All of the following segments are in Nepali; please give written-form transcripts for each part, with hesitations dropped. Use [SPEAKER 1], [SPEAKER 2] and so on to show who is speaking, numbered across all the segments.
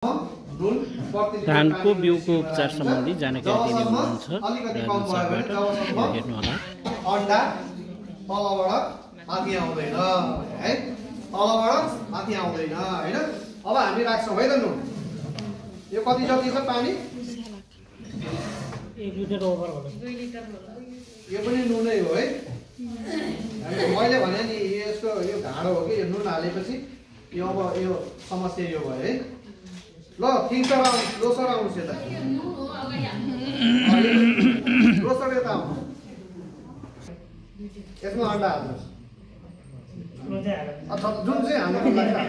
[SPEAKER 1] धानको बिउको उपचार सम्बन्धी जानकारी दिने हुनुहुन्छ राजनसरबाट हेर्नु होला।
[SPEAKER 2] अन्डा तलबाट माथि आउँदैन है, तलबाट माथि आउँदैन हैन। अब हामी राख्छौँ है त नुन। यो कति जति छ पानी?
[SPEAKER 3] 1 लिटर ओभर होला, 2 लिटर होला।
[SPEAKER 2] यो पनि नुनै हो है। मैले भने नि यसको यो घाँडो हो कि यो नुन हालेपछि यो अब यो समस्या यो भयो है। ल किङ्सर आउनु, लोसर आउनुहोस् यता। लोसर यता आउनु। यसमा अन्डा हाल्नुहोस्। जुन चाहिँ हाल्नुको लागि है।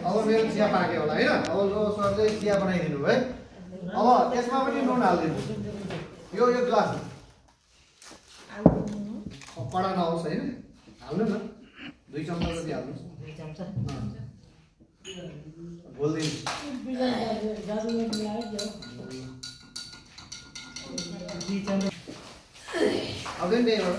[SPEAKER 2] अब मेरो चिया पाक्यो होला होइन। अब लोसरले चिया बनाइदिनु है। अब त्यसमा पनि नुन हालिदिनु। यो ग्लास कडा नहोस् होइन, हाल्नु न। 2 चम्चा जति हाल्नुहोस्।
[SPEAKER 3] 2 चम्चा
[SPEAKER 2] बोल्दिनु। अझै नि एउटा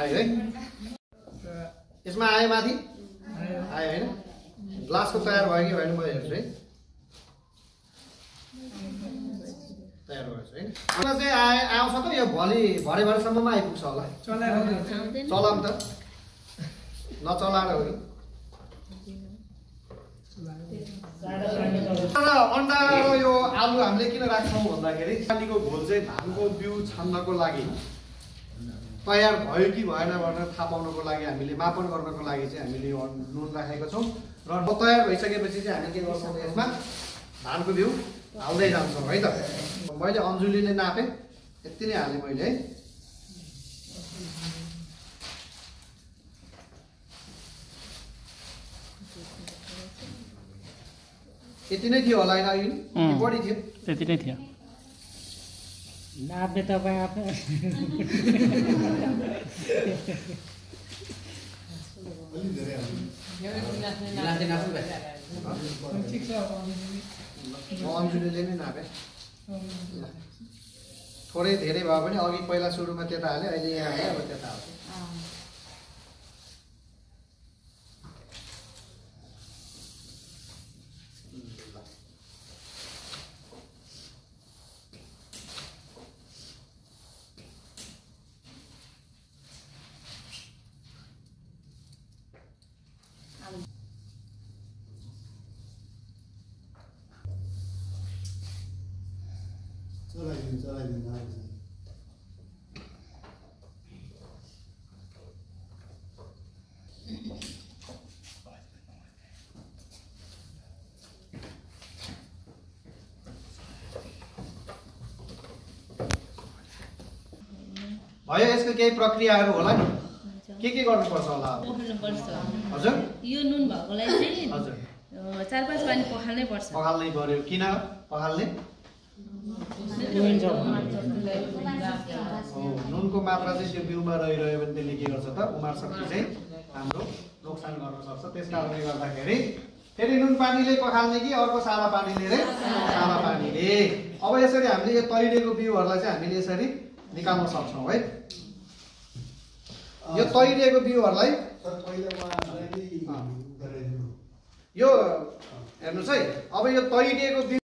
[SPEAKER 2] आयो है। यसमा आयो माथि आयो होइन। ग्लासको तयार भयो कि भएन म हेर्छु है। तयार भएछ होइन। मलाई चाहिँ आउँछ त यो भरेसम्ममा आइपुग्छ होला। चलाम त नचलाएर हो कि। अन्डा र यो आलु हामीले किन राख्छौँ भन्दाखेरि पानीको घोल चाहिँ धानको बिउ छान्नको लागि तयार भयो कि भएन भनेर थाहा पाउनको लागि हामीले मापन गर्नको लागि चाहिँ हामीले यो नुन राखेको छौँ। र तयार भइसकेपछि चाहिँ हामी के गर्छौँ यसमा धानको बिउ हाल्दै जान्छौँ है त। मैले अन्जुलीले नापेँ, यति नै हालेँ मैले है। यति नै थियो होला होइन, बढी थियो?
[SPEAKER 1] त्यति नै थियो।
[SPEAKER 3] नाप्ने तपाईँ आफै।
[SPEAKER 2] अन्जुलीले नै नापेँ। थोरै धेरै भयो भने अघि पहिला सुरुमा त्यता हालेँ, अहिले यहाँ हालेँ, अब त्यता हाल्छु। चलाइदिनु भयो। यसको केही प्रक्रियाहरू होला नि, के गर्नुपर्छ होला? हजुर,
[SPEAKER 4] यो नुन भएकोलाई चाहिँ
[SPEAKER 2] हजुर
[SPEAKER 4] 4-5 पानी पखाल्नै पर्छ।
[SPEAKER 2] पखाल्नै पर्यो। किन पखाल्ने? नुनको मात्रा चाहिँ त्यो बिउमा रहिरह्यो भने त्यसले के गर्छ त, उमार शक्ति चाहिँ हाम्रो नोक्सान गर्न सक्छ। त्यस कारणले गर्दाखेरि फेरि नुन पानीले पखाल्ने कि अर्को सादा पानीले रे? सादा पानीले। अब यसरी हामीले यो तैरिएको बिउहरूलाई चाहिँ हामीले यसरी निकाल्न सक्छौँ है। यो तैरिएको बिउहरूलाई यो हेर्नुहोस् है। अब यो तैरिएको बिउ